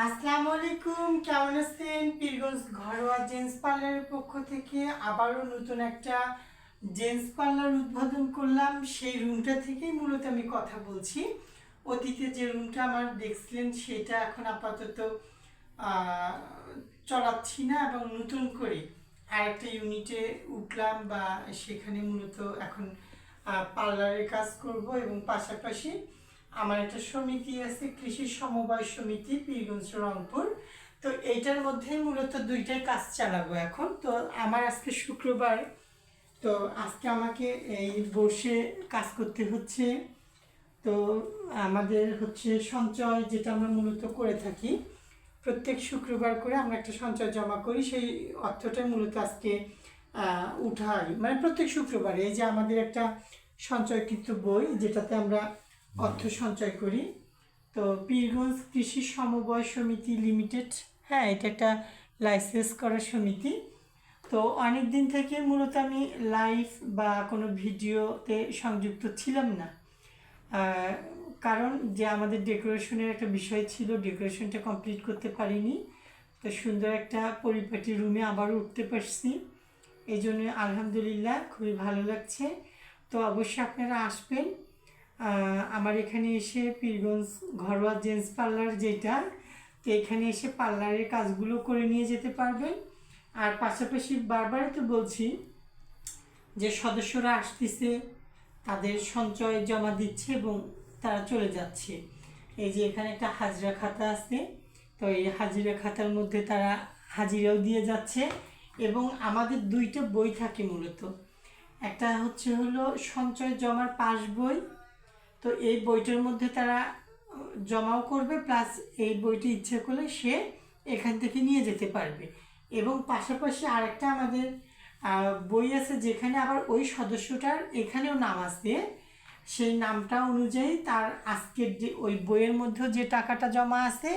আসসালামু আলাইকুম, কেমন আছেন? পীরগঞ্জ ঘরোয়া জেন্টস পার্লারের পক্ষ থেকে আবারও নতুন একটা জেন্টস পার্লার উদ্বোধন করলাম। সেই রুমটা থেকেই মূলত আমি কথা বলছি। অতীতে যে রুমটা আমার দেখছিলেন সেটা এখন আপাতত চলাচ্ছি না এবং নতুন করে আর একটা ইউনিটে উঠলাম বা সেখানে মূলত এখন পার্লারের কাজ করব এবং পাশাপাশি আমার একটা সমিতি আছে, কৃষি সমবায় সমিতি পীরগঞ্জ রংপুর। তো এইটার মধ্যেই মূলত দুইটাই কাজ চালাবো এখন। তো আমার আজকে শুক্রবার, তো আজকে আমাকে এই বসে কাজ করতে হচ্ছে। তো আমাদের হচ্ছে সঞ্চয়, যেটা আমরা মূলত করে থাকি প্রত্যেক শুক্রবার করে আমরা একটা সঞ্চয় জমা করি, সেই অর্থটাই মূলত আজকে উঠাই, মানে প্রত্যেক শুক্রবারে। এই যে আমাদের একটা সঞ্চয়কৃত বই যেটাতে আমরা অর্থ সঞ্চয় করি। তো পীরগঞ্জ কৃষি সমবায় সমিতি লিমিটেড, হ্যাঁ, এটা একটা লাইসেন্স করা সমিতি। তো অনেক দিন থেকে মূলত আমি লাইভ বা কোনো ভিডিওতে সংযুক্ত ছিলাম না, কারণ যে আমাদের ডেকোরেশনের একটা বিষয় ছিল, ডেকোরেশনটা কমপ্লিট করতে পারিনি। তো সুন্দর একটা পরিপাটি রুমে আবারও উঠতে পারছি, এই জন্য আলহামদুলিল্লাহ খুবই ভালো লাগছে। তো অবশ্যই আপনারা আসবেন আমার এখানে এসে, পীরগঞ্জ ঘরোয়া জেন্টস পার্লার যেটা, তো এখানে এসে পার্লারের কাজগুলো করে নিয়ে যেতে পারবেন। আর পাশাপাশি বারবারই তো বলছি যে সদস্যরা আসতেছে, তাদের সঞ্চয় জমা দিচ্ছে এবং তারা চলে যাচ্ছে। এই যে এখানে একটা হাজিরা খাতা আছে, তো এই হাজিরা খাতার মধ্যে তারা হাজিরাও দিয়ে যাচ্ছে। এবং আমাদের দুইটা বই থাকে মূলত, একটা হলো সঞ্চয় জমার পাস বই। তো এই বইটার মধ্যে তারা জমাও করবে, প্লাস এই বইটি ইচ্ছে করলে সে এখান থেকে নিয়ে যেতে পারবে। এবং পাশাপাশি আরেকটা আমাদের বই আছে, যেখানে আবার ওই সদস্যটার এখানেও নাম আছে, সেই নামটা অনুযায়ী তার আজকের যে ওই বইয়ের মধ্যেও যে টাকাটা জমা আছে,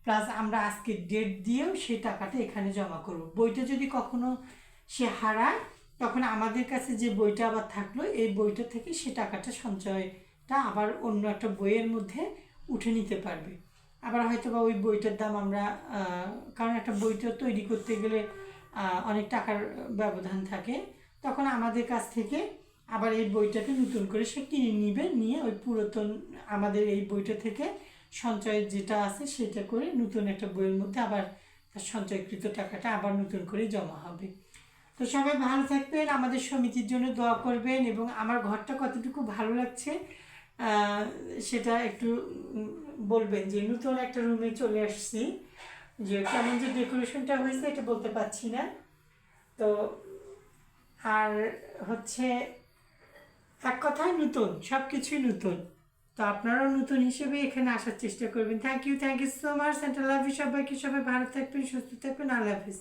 প্লাস আমরা আজকের ডেট দিয়েও সেই টাকাটা এখানে জমা করব। বইটা যদি কখনো সে হারায়, তখন আমাদের কাছে যে বইটা আবার থাকলো, এই বইটা থেকে সে টাকাটা সঞ্চয়টা আবার অন্য একটা বইয়ের মধ্যে উঠে নিতে পারবে। আবার হয়তো বা ওই বইটার দাম আমরা, কারণ একটা বইটা তৈরি করতে গেলে অনেক টাকার ব্যবধান থাকে, তখন আমাদের কাছ থেকে আবার এই বইটাকে নতুন করে সে কিনে নিবে, নিয়ে ওই পুরাতন আমাদের এই বইটা থেকে সঞ্চয়ের যেটা আছে সেটা করে নতুন একটা বইয়ের মধ্যে আবার তার সঞ্চয়কৃত টাকাটা আবার নতুন করে জমা হবে। তো সবাই ভালো থাকবেন, আমাদের সমিতির জন্য দোয়া করবেন, এবং আমার ঘরটা কতটুকু ভালো লাগছে সেটা একটু বলবেন। যে নতুন একটা রুমে চলে আসছি, যে কেমন যে ডেকোরেশনটা হয়েছে এটা বলতে পারছি না। তো আর হচ্ছে এক কথায় নতুন, সব কিছুই নতুন। তো আপনারাও নতুন হিসেবে এখানে আসার চেষ্টা করবেন। Thank you so much, central love you. সবাইকে, সবাই ভালো থাকবেন, সুস্থ থাকবেন। আল্লাহ হাফিজ।